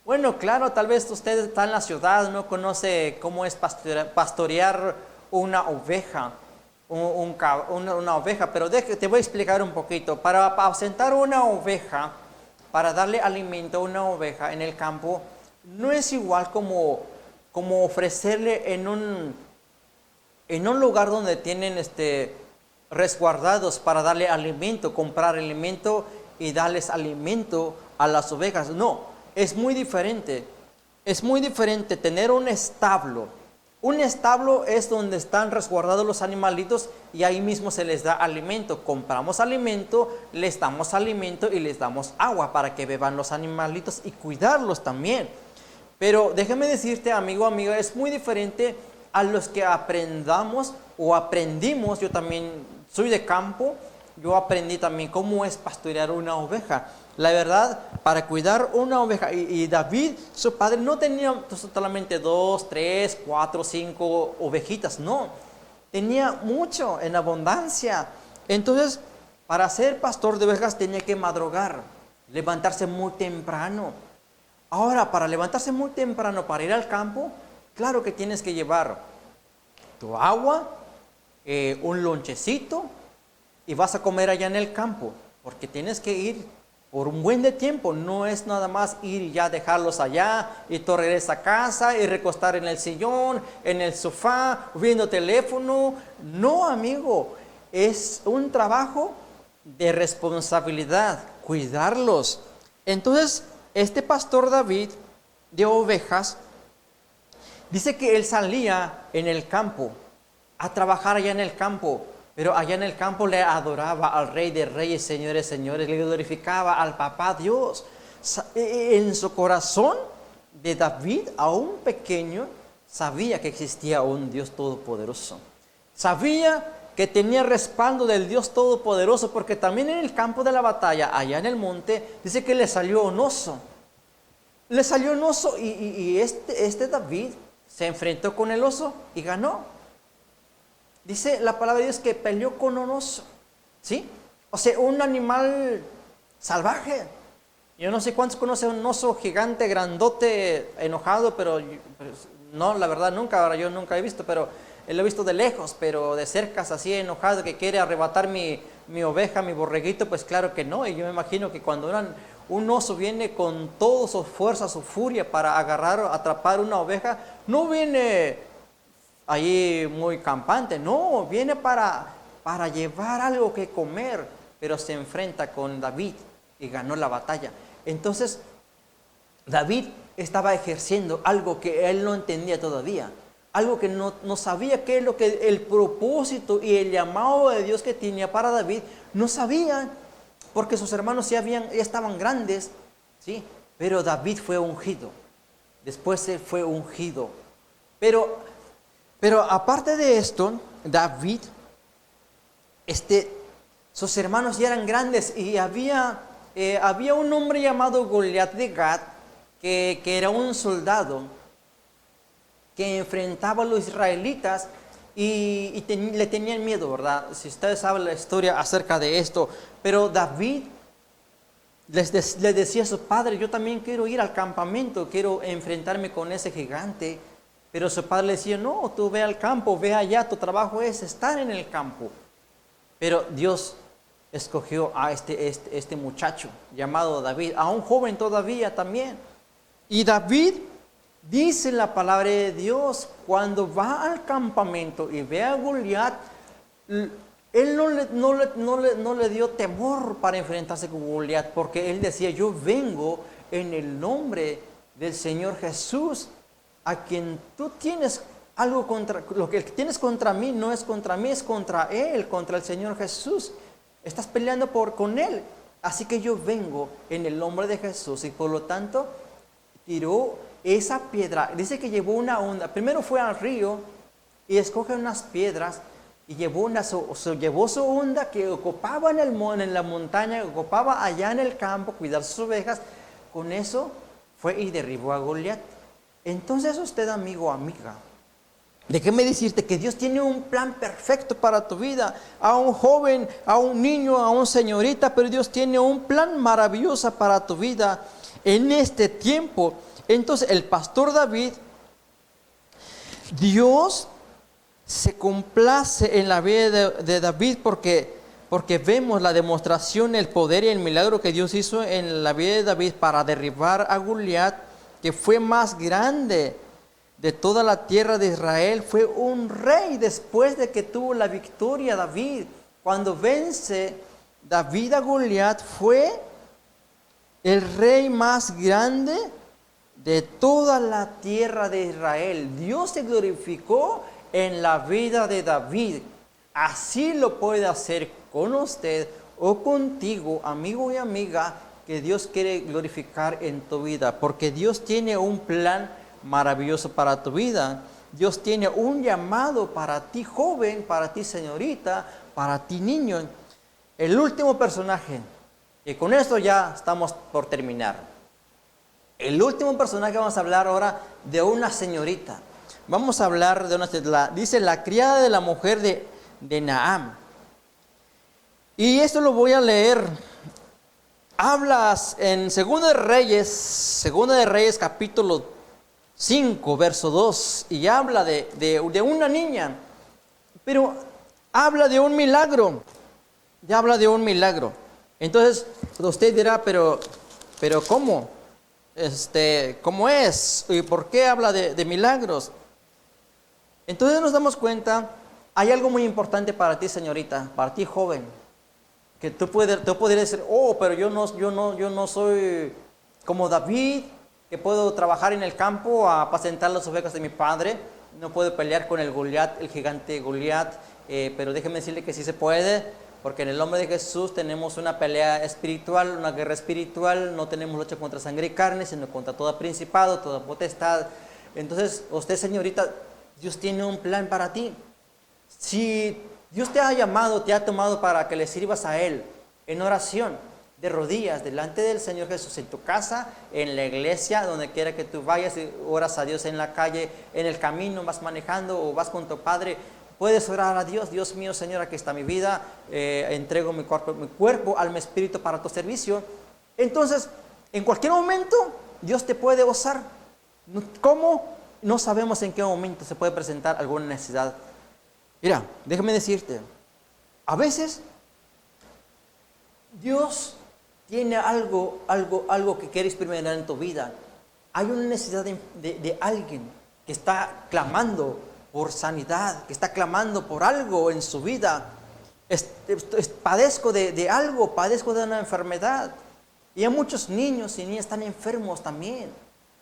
Bueno, claro, tal vez usted está en la ciudad, no conoce cómo es pastorear una oveja. Una oveja, pero te voy a explicar un poquito. Para apacentar una oveja, para darle alimento a una oveja en el campo, no es igual como ofrecerle en un lugar donde tienen resguardados para darle alimento, comprar alimento y darles alimento a las ovejas. No, es muy diferente. Es muy diferente tener un establo. Un establo es donde están resguardados los animalitos y ahí mismo se les da alimento. Compramos alimento, les damos alimento y les damos agua para que beban los animalitos y cuidarlos también. Pero déjame decirte, amigo, amiga, es muy diferente a los que aprendamos o aprendimos. Yo también soy de campo, yo aprendí también cómo es pastorear una oveja. La verdad, para cuidar una oveja, y David, su padre, no tenía solamente 2, 3, 4, 5 ovejitas, no. Tenía mucho, en abundancia. Entonces, para ser pastor de ovejas tenía que madrugar, levantarse muy temprano. Ahora, para levantarse muy temprano, para ir al campo, claro que tienes que llevar tu agua, un lonchecito, y vas a comer allá en el campo, porque tienes que ir por un buen de tiempo. No es nada más ir y ya dejarlos allá y tú regresas a casa y recostar en el sillón, en el sofá, viendo teléfono. No, amigo, es un trabajo de responsabilidad, cuidarlos. Entonces, este pastor David de ovejas dice que él salía en el campo, a trabajar allá en el campo. Pero allá en el campo le adoraba al Rey de Reyes, Señores, Señores, le glorificaba al Papá Dios. En su corazón de David, aún pequeño, sabía que existía un Dios todopoderoso. Sabía que tenía respaldo del Dios todopoderoso, porque también en el campo de la batalla, allá en el monte, dice que le salió un oso. Le salió un oso y este David se enfrentó con el oso y ganó. Dice la palabra de Dios que peleó con un oso, ¿sí? O sea, un animal salvaje. Yo no sé cuántos conocen un oso gigante, grandote, enojado, pero no, la verdad nunca, ahora yo nunca he visto, pero lo he visto de lejos, pero de cerca, así enojado, que quiere arrebatar mi oveja, mi borreguito, pues claro que no. Y yo me imagino que cuando un oso viene con toda su fuerza, su furia para agarrar o atrapar una oveja, no viene ahí muy campante, no, viene para llevar algo que comer, pero se enfrenta con David y ganó la batalla. Entonces, David estaba ejerciendo algo que él no entendía todavía, algo que no sabía qué es lo que el propósito y el llamado de Dios que tenía para David, no sabían, porque sus hermanos ya estaban grandes, ¿sí? Pero David fue ungido, después él fue ungido. Pero aparte de esto, David, sus hermanos ya eran grandes y había un hombre llamado Goliat de Gat, que era un soldado que enfrentaba a los israelitas y le tenían miedo, ¿verdad? Si ustedes saben la historia acerca de esto, pero David les decía a su padre, yo también quiero ir al campamento, quiero enfrentarme con ese gigante, pero su padre le decía, no, tú ve al campo, ve allá, tu trabajo es estar en el campo. Pero Dios escogió a este muchacho llamado David, a un joven todavía también. Y David dice la palabra de Dios, cuando va al campamento y ve a Goliat, él no le dio temor para enfrentarse con Goliat, porque él decía, yo vengo en el nombre del Señor Jesús, a quien tú tienes algo contra, lo que tienes contra mí no es contra mí, es contra Él, contra el Señor Jesús. Estás peleando con Él. Así que yo vengo en el nombre de Jesús. Y por lo tanto, tiró esa piedra. Dice que llevó una onda. Primero fue al río y escoge unas piedras y llevó su onda que ocupaba en la montaña, ocupaba allá en el campo, cuidar sus ovejas. Con eso fue y derribó a Goliat. Entonces usted, amigo o amiga, déjeme decirte que Dios tiene un plan perfecto para tu vida, a un joven, a un niño, a una señorita, pero Dios tiene un plan maravilloso para tu vida en este tiempo. Entonces el pastor David, Dios se complace en la vida de David porque vemos la demostración, el poder y el milagro que Dios hizo en la vida de David para derribar a Goliat, que fue más grande de toda la tierra de Israel. Fue un rey después de que tuvo la victoria David. Cuando vence David a Goliat, fue el rey más grande de toda la tierra de Israel. Dios se glorificó en la vida de David. Así lo puede hacer con usted o contigo, amigo y amiga, que Dios quiere glorificar en tu vida, porque Dios tiene un plan maravilloso para tu vida. Dios tiene un llamado para ti, joven, para ti, señorita, para ti, niño. El último personaje, y con esto ya estamos por terminar. El último personaje, vamos a hablar ahora de una señorita. Vamos a hablar de dice la criada de la mujer de Naam. Y esto lo voy a leer. Hablas en Segunda de Reyes capítulo 5, verso 2, y habla de una niña, pero habla de un milagro, Entonces usted dirá, pero ¿cómo? ¿Cómo es? ¿Y por qué habla de milagros? Entonces nos damos cuenta, hay algo muy importante para ti, señorita, para ti, joven, que tú podrías decir, pero yo no soy como David, que puedo trabajar en el campo a apacentar las ovejas de mi padre, no puedo pelear con el Goliat, el gigante Goliat, pero déjeme decirle que sí se puede, porque en el nombre de Jesús tenemos una pelea espiritual, una guerra espiritual, no tenemos lucha contra sangre y carne, sino contra todo principado, toda potestad. Entonces, usted, señorita, Dios tiene un plan para ti. Si Dios te ha llamado, te ha tomado para que le sirvas a Él en oración, de rodillas, delante del Señor Jesús, en tu casa, en la iglesia, donde quiera que tú vayas, y oras a Dios en la calle, en el camino, vas manejando o vas con tu Padre, puedes orar a Dios. Dios mío, Señor, aquí está mi vida, entrego mi cuerpo, alma, espíritu para tu servicio. Entonces, en cualquier momento, Dios te puede usar. ¿Cómo? No sabemos en qué momento se puede presentar alguna necesidad Mira, déjame decirte, a veces Dios tiene algo que quiere experimentar en tu vida. Hay una necesidad de alguien que está clamando por sanidad, que está clamando por algo en su vida. Padezco de algo, padezco de una enfermedad. Y hay muchos niños y niñas que están enfermos también.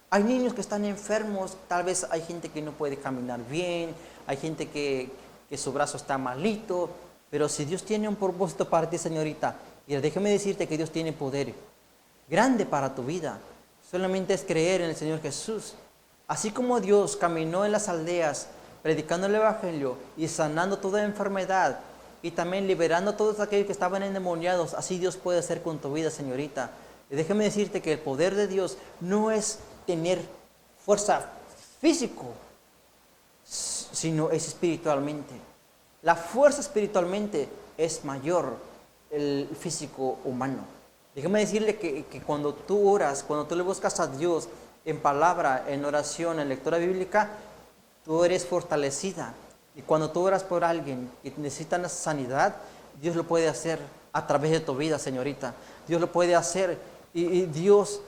Hay niños que están enfermos, tal vez hay gente que no puede caminar bien, hay gente que su brazo está malito, pero si Dios tiene un propósito para ti, señorita, y déjame decirte que Dios tiene poder grande para tu vida. Solamente es creer en el Señor Jesús. Así como Dios caminó en las aldeas predicando el Evangelio y sanando toda enfermedad y también liberando a todos aquellos que estaban endemoniados, así Dios puede hacer con tu vida, señorita. Y déjame decirte que el poder de Dios no es tener fuerza físico, sino es espiritualmente. La fuerza espiritualmente es mayor el físico humano. Déjame decirle que cuando tú oras, cuando tú le buscas a Dios en palabra, en oración, en lectura bíblica, tú eres fortalecida. Y cuando tú oras por alguien que necesita una sanidad, Dios lo puede hacer a través de tu vida, señorita. Dios lo puede hacer y Dios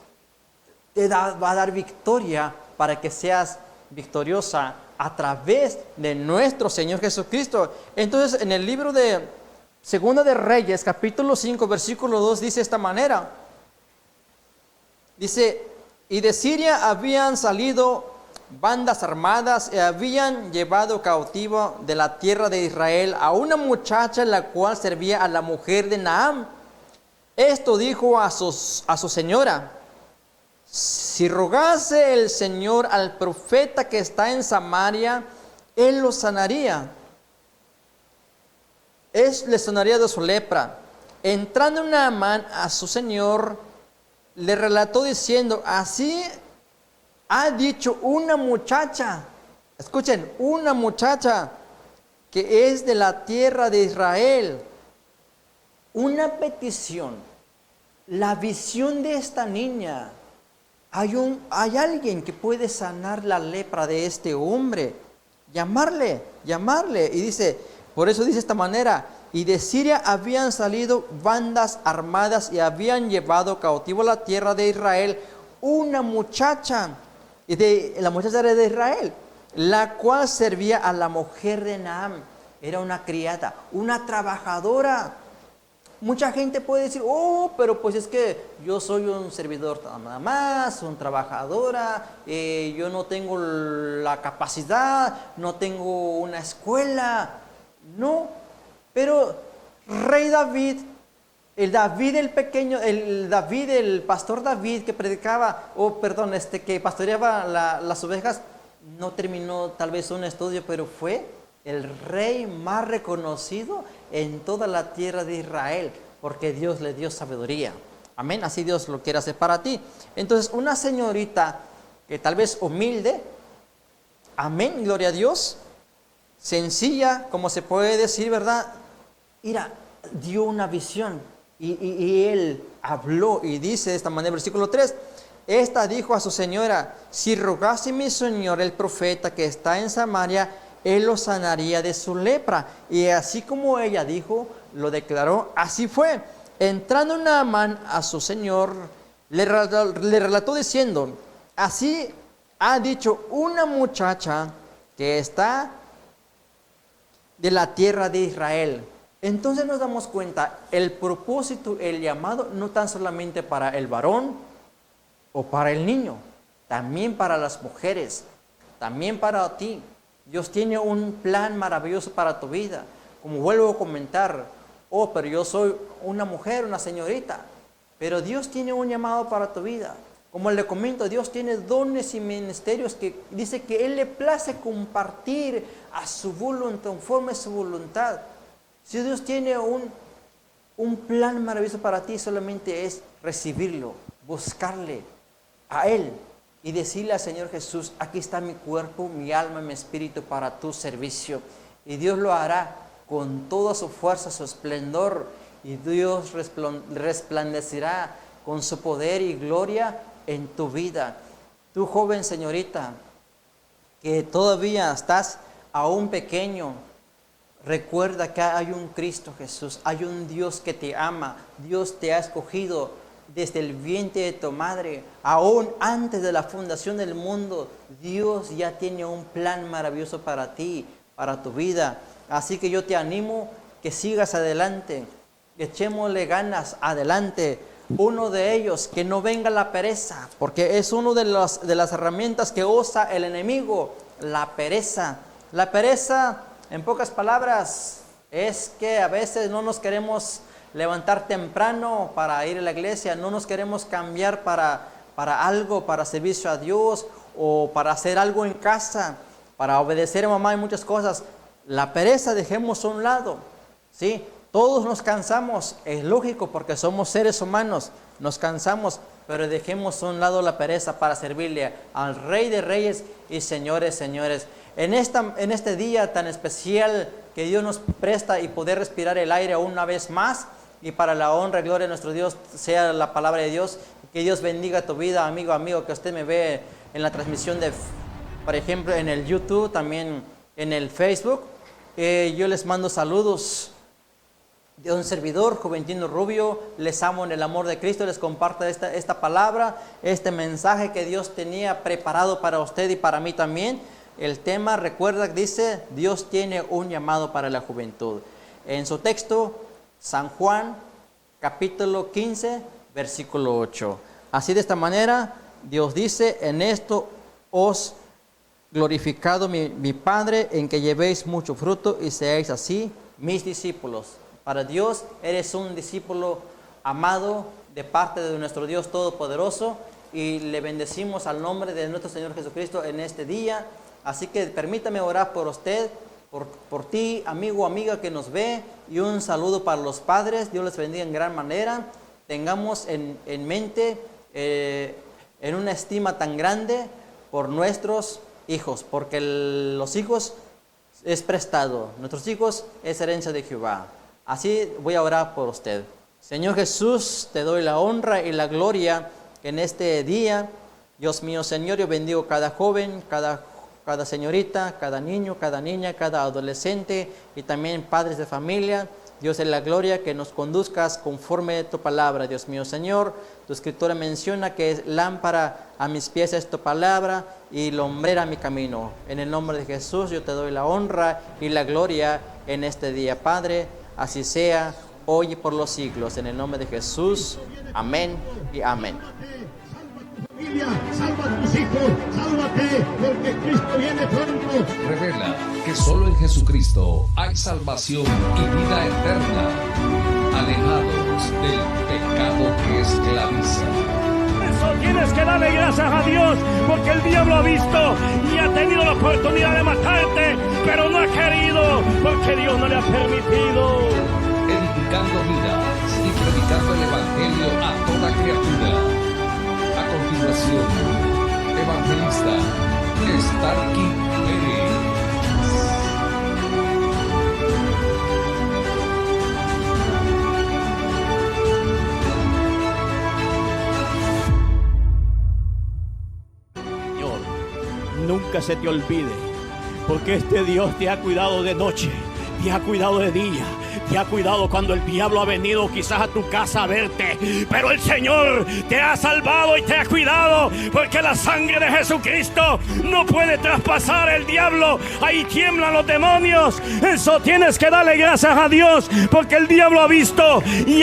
va a dar victoria para que seas victoriosa a través de nuestro Señor Jesucristo. Entonces, en el libro de Segunda de Reyes, capítulo 5, versículo 2, dice de esta manera. Dice, y de Siria habían salido bandas armadas y habían llevado cautivo de la tierra de Israel a una muchacha la cual servía a la mujer de Naam. Esto dijo a su señora: si rogase el Señor al profeta que está en Samaria, él lo sanaría. Le sanaría de su lepra. Entrando Naamán a su señor, le relató diciendo: así ha dicho una muchacha, escuchen, una muchacha que es de la tierra de Israel. Una petición, la visión de esta niña. Hay alguien que puede sanar la lepra de este hombre. Llamarle. Y dice, por eso dice de esta manera: y de Siria habían salido bandas armadas y habían llevado cautivo a la tierra de Israel una muchacha. Y la muchacha era de Israel, la cual servía a la mujer de Naam. Era una criada, una trabajadora. Mucha gente puede decir: oh, pero pues es que yo soy un servidor nada más, una trabajadora, yo no tengo la capacidad, no tengo una escuela. No, pero rey David, el pastor David que predicaba, que pastoreaba las ovejas, no terminó tal vez un estudio, pero fue el rey más reconocido en toda la tierra de Israel, porque Dios le dio sabiduría. Amén, así Dios lo quiere hacer para ti. Entonces, una señorita que tal vez humilde, amén, gloria a Dios, sencilla, como se puede decir, ¿verdad? Mira, dio una visión y él habló y dice de esta manera, versículo 3, esta dijo a su señora: si rogase mi señor el profeta que está en Samaria, él lo sanaría de su lepra. Y así como ella dijo, lo declaró, así fue. Entrando Naamán a su señor, le relató diciendo: así ha dicho una muchacha que está de la tierra de Israel. Entonces nos damos cuenta, el propósito, el llamado, no tan solamente para el varón o para el niño, también para las mujeres, también para ti. Dios tiene un plan maravilloso para tu vida. Como vuelvo a comentar, oh, pero yo soy una mujer, una señorita, pero Dios tiene un llamado para tu vida. Como le comento, Dios tiene dones y ministerios que dice que Él le place compartir a su voluntad, conforme a su voluntad. Si Dios tiene un plan maravilloso para ti, solamente es recibirlo, buscarle a Él y decirle al Señor Jesús: aquí está mi cuerpo, mi alma, mi espíritu para tu servicio. Y Dios lo hará con toda su fuerza, su esplendor, y Dios resplandecerá con su poder y gloria en tu vida. Tú, joven señorita, que todavía estás aún pequeño, Recuerda que hay un Cristo Jesús, hay un Dios que te ama. Dios te ha escogido desde el vientre de tu madre, aún antes de la fundación del mundo. Dios ya tiene un plan maravilloso para ti, para tu vida. Así que yo te animo que sigas adelante, echémosle ganas adelante. Uno de ellos, que no venga la pereza, porque es una de las herramientas que usa el enemigo, la pereza. La pereza, en pocas palabras, es que a veces no nos queremos levantar temprano para ir a la iglesia, no nos queremos cambiar para algo, para servicio a Dios o para hacer algo en casa, para obedecer a mamá y muchas cosas. La pereza dejemos a un lado, ¿sí? Todos nos cansamos, es lógico porque somos seres humanos, nos cansamos, pero dejemos a un lado la pereza para servirle al Rey de Reyes y Señores, Señores. En este día tan especial que Dios nos presta y poder respirar el aire una vez más, y para la honra y gloria de nuestro Dios sea la palabra de Dios. Que Dios bendiga tu vida, amigo, que usted me ve en la transmisión de, por ejemplo, en el YouTube, también en el Facebook. Yo les mando saludos de un servidor, Juventino Rubio. Les amo en el amor de Cristo. Les comparto esta palabra, este mensaje que Dios tenía preparado para usted y para mí también. El tema, recuerda, dice, Dios tiene un llamado para la juventud. En su texto, San Juan, capítulo 15, versículo 8. Así de esta manera, Dios dice, en esto os glorificado mi Padre, en que llevéis mucho fruto y seáis así mis discípulos. Para Dios eres un discípulo amado de parte de nuestro Dios Todopoderoso, y le bendecimos al nombre de nuestro Señor Jesucristo en este día. Así que permítame orar por usted, por ti, amigo o amiga que nos ve, y un saludo para los padres. Dios les bendiga en gran manera. Tengamos en mente, en una estima tan grande por nuestros hijos, porque los hijos es prestado, nuestros hijos es herencia de Jehová. Así voy a orar por usted. Señor Jesús, te doy la honra y la gloria en este día. Dios mío, Señor, yo bendigo cada joven, cada señorita, cada niño, cada niña, cada adolescente y también padres de familia. Dios, en la gloria, que nos conduzcas conforme a tu palabra, Dios mío, Señor. Tu escritura menciona que es lámpara a mis pies es tu palabra y lumbrera mi camino. En el nombre de Jesús yo te doy la honra y la gloria en este día, Padre. Así sea, hoy y por los siglos. En el nombre de Jesús. Amén y amén. Familia, salva a tus hijos, sálvate, porque Cristo viene pronto. Revela que solo en Jesucristo hay salvación y vida eterna, alejados del pecado que esclaviza. Eso tienes que darle gracias a Dios, porque el diablo ha visto y ha tenido la oportunidad de matarte, pero no ha querido, porque Dios no le ha permitido. Edificando vidas y predicando el Evangelio a toda criatura. A continuación, evangelista Starky Pérez. Señor, nunca se te olvide, porque este Dios te ha cuidado de noche, te ha cuidado de día, te ha cuidado cuando el diablo ha venido quizás a tu casa a verte, pero el Señor te ha salvado y te ha cuidado, porque la sangre de Jesucristo no puede traspasar el diablo. Ahí tiemblan los demonios. Eso tienes que darle gracias a Dios, porque el diablo ha visto y